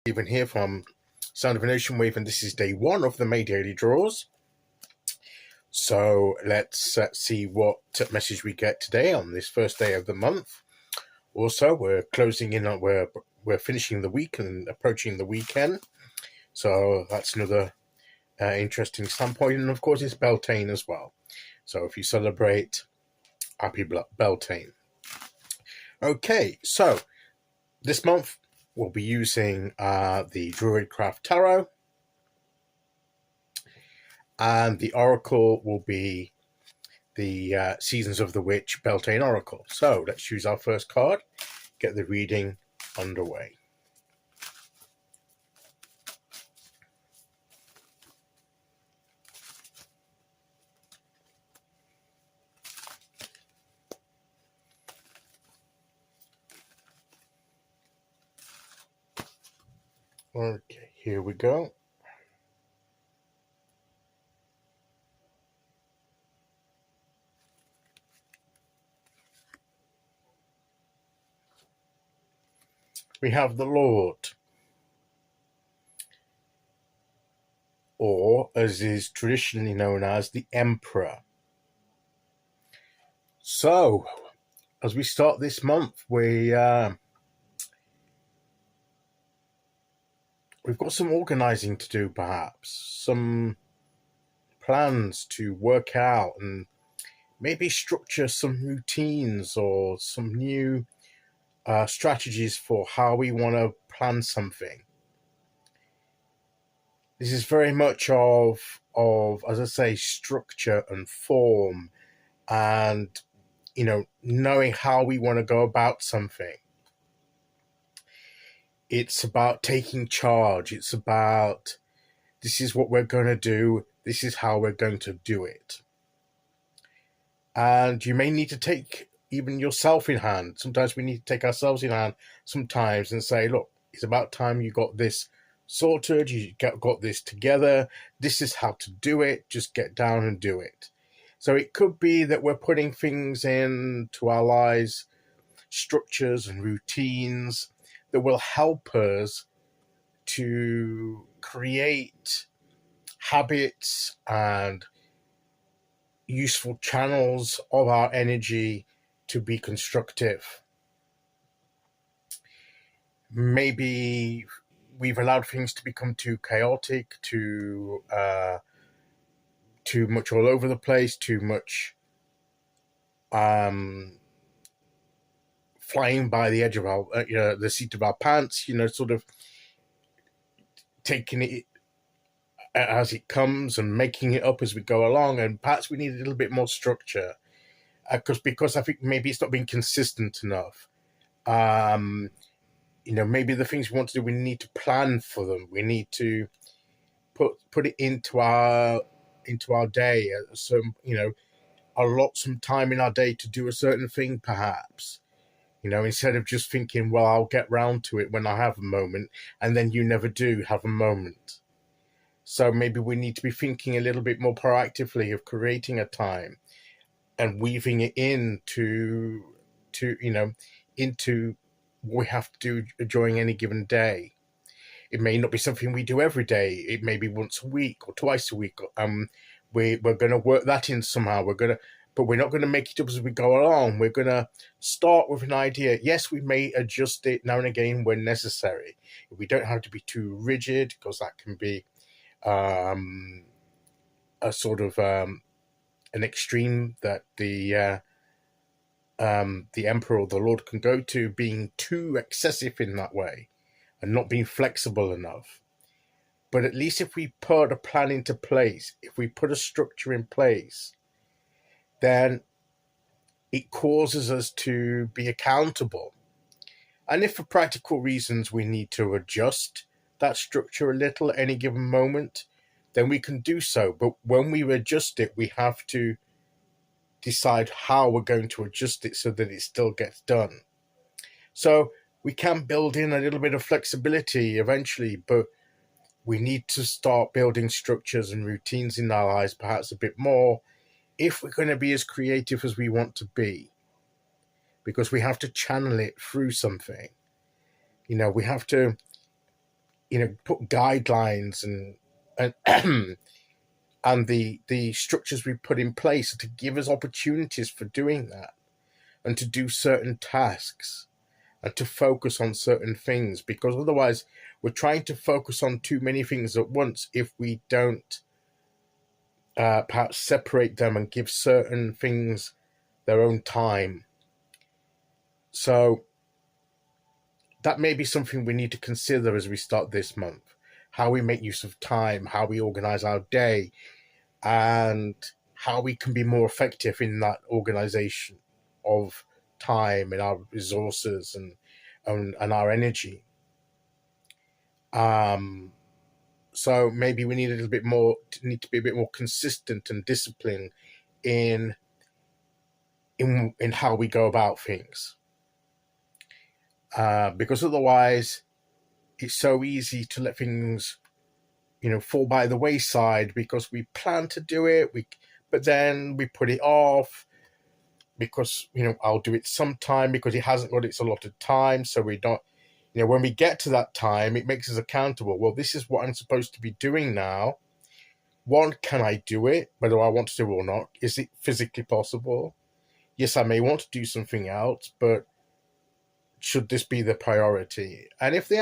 Even here from Sound of an Ocean Wave, and this is day 1 of the May daily draws. So let's see what message we get today on this first day of the month. Also, we're closing in on we're finishing the week and approaching the weekend, so that's another interesting standpoint. And of course, it's Beltane as well. So if you celebrate, happy Beltane. Okay, so this month we'll be using the Druidcraft Tarot, and the Oracle will be the Seasons of the Witch Beltane Oracle. So let's choose our first card, get the reading underway. Okay, here we go. We have the Lord, or as is traditionally known as the Emperor. So, as we start this month, we've got some organizing to do, perhaps some plans to work out, and maybe structure some routines or some new strategies for how we want to plan something. This is very much of, as I say, structure and form, and knowing how we want to go about something. It's about taking charge. It's about, this is what we're going to do. This is how we're going to do it. And you may need to take even yourself in hand. Sometimes we need to take ourselves in hand sometimes and say, look, it's about time you got this sorted. You got this together. This is how to do it. Just get down and do it. So it could be that we're putting things into our lives, structures and routines that will help us to create habits and useful channels of our energy to be constructive. Maybe we've allowed things to become too chaotic, too much all over the place, too much flying by the edge of our, the seat of our pants, sort of taking it as it comes and making it up as we go along. And perhaps we need a little bit more structure, because I think maybe it's not being consistent enough. Maybe the things we want to do, we need to plan for them. We need to put it into our day. Allot some time in our day to do a certain thing, perhaps. Instead of just thinking, well, I'll get round to it when I have a moment, and then you never do have a moment. So maybe we need to be thinking a little bit more proactively of creating a time and weaving it into what we have to do during any given day. It may not be something we do every day. It may be once a week or twice a week. We're going to work that in somehow. But we're not going to make it up as we go along. We're going to start with an idea. Yes, we may adjust it now and again when necessary. We don't have to be too rigid, because that can be a sort of an extreme that the Emperor or the Lord can go to, being too excessive in that way and not being flexible enough. But at least if we put a plan into place, if we put a structure in place, then it causes us to be accountable. And if for practical reasons we need to adjust that structure a little at any given moment, then we can do so. But when we adjust it, we have to decide how we're going to adjust it so that it still gets done. So we can build in a little bit of flexibility eventually, but we need to start building structures and routines in our lives perhaps a bit more if we're going to be as creative as we want to be, because we have to channel it through something. We have to put guidelines and and the structures we put in place to give us opportunities for doing that, and to do certain tasks, and to focus on certain things, because otherwise we're trying to focus on too many things at once if we don't perhaps separate them and give certain things their own time. So that may be something we need to consider as we start this month, how we make use of time, how we organize our day, and how we can be more effective in that organization of time and our resources and our energy. So maybe we need a little bit more, need to be a bit more consistent and disciplined in how we go about things, because otherwise it's so easy to let things fall by the wayside, because we plan to do it, but then we put it off because I'll do it sometime, because it hasn't got its allotted time, so we don't, when we get to that time, it makes us accountable. Well, this is what I'm supposed to be doing now. One, can I do it, whether I want to do it or not? Is it physically possible? Yes, I may want to do something else, but should this be the priority? And if the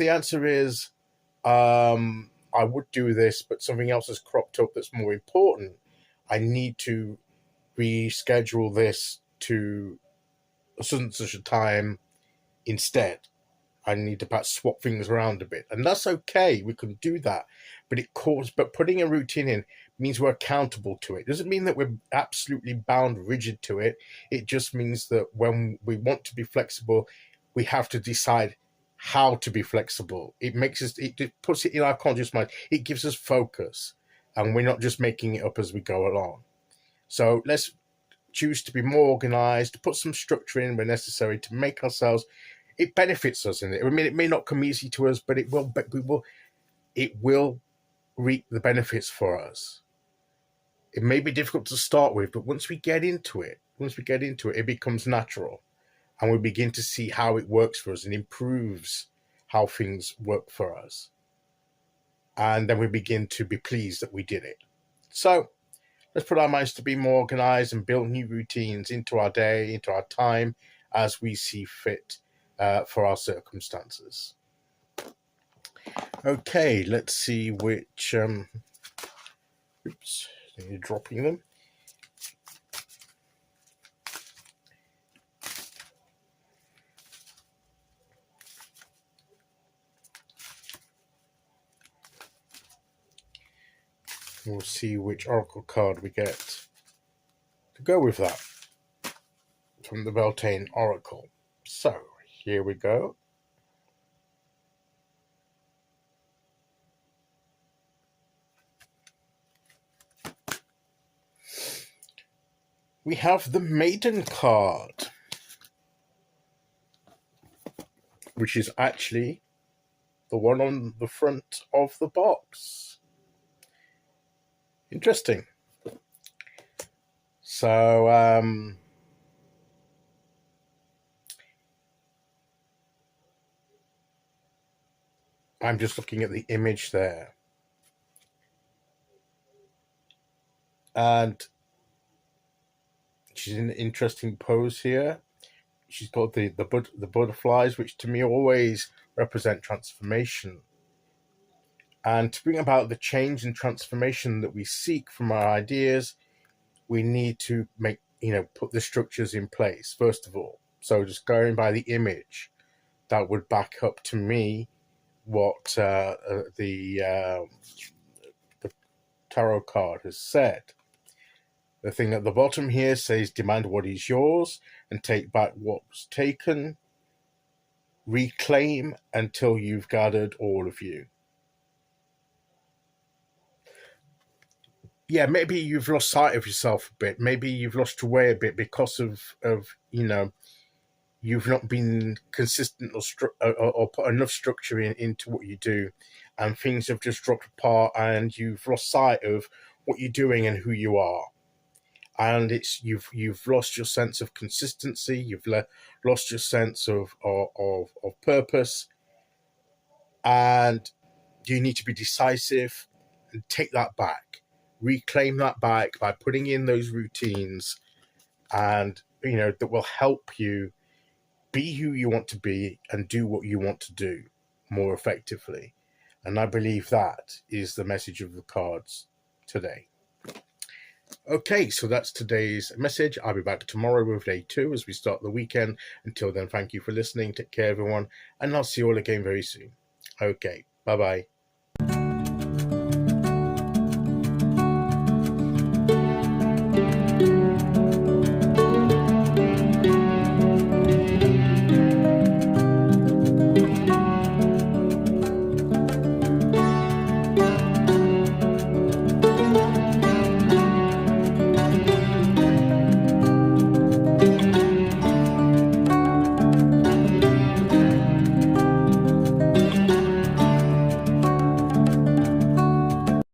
answer is I would do this, but something else has cropped up that's more important, I need to reschedule this to a such a time instead. I need to perhaps swap things around a bit, and that's okay. We can do that, but putting a routine in means we're accountable to it. It doesn't mean that we're absolutely bound rigid to it. It just means that when we want to be flexible, we have to decide how to be flexible. It puts it in our conscious mind. It gives us focus, and we're not just making it up as we go along. So let's choose to be more organized, to put some structure in where necessary, to make ourselves. It benefits us in it. I mean, it may not come easy to us, but it will reap the benefits for us. It may be difficult to start with, but once we get into it, it becomes natural, and we begin to see how it works for us and improves how things work for us. And then we begin to be pleased that we did it. So let's put our minds to be more organized and build new routines into our day, into our time, as we see fit for our circumstances. Okay, let's see which. Oops, you're dropping them. We'll see which oracle card we get to go with that from the Beltane Oracle. So here we go. We have the Maiden card, which is actually the one on the front of the box. Interesting. So I'm just looking at the image there, and she's in an interesting pose here. She's got the butterflies, which to me always represent transformation. And to bring about the change and transformation that we seek from our ideas, we need to put the structures in place, first of all. So just going by the image, that would back up to me what the tarot card has said. The thing at the bottom here says, demand what is yours and take back what was taken. Reclaim until you've gathered all of you. Yeah, maybe you've lost sight of yourself a bit. Maybe you've lost your way a bit because of you've not been consistent or put enough structure into what you do, and things have just dropped apart, and you've lost sight of what you're doing and who you are. And you've lost your sense of consistency. You've lost your sense of purpose, and you need to be decisive and take that back, reclaim that back by putting in those routines, and that will help you be who you want to be and do what you want to do more effectively. And I believe that is the message of the cards today. Okay, so that's today's message. I'll be back tomorrow with day 2 as we start the weekend. Until then, thank you for listening. Take care, everyone, and I'll see you all again very soon. Okay, bye-bye.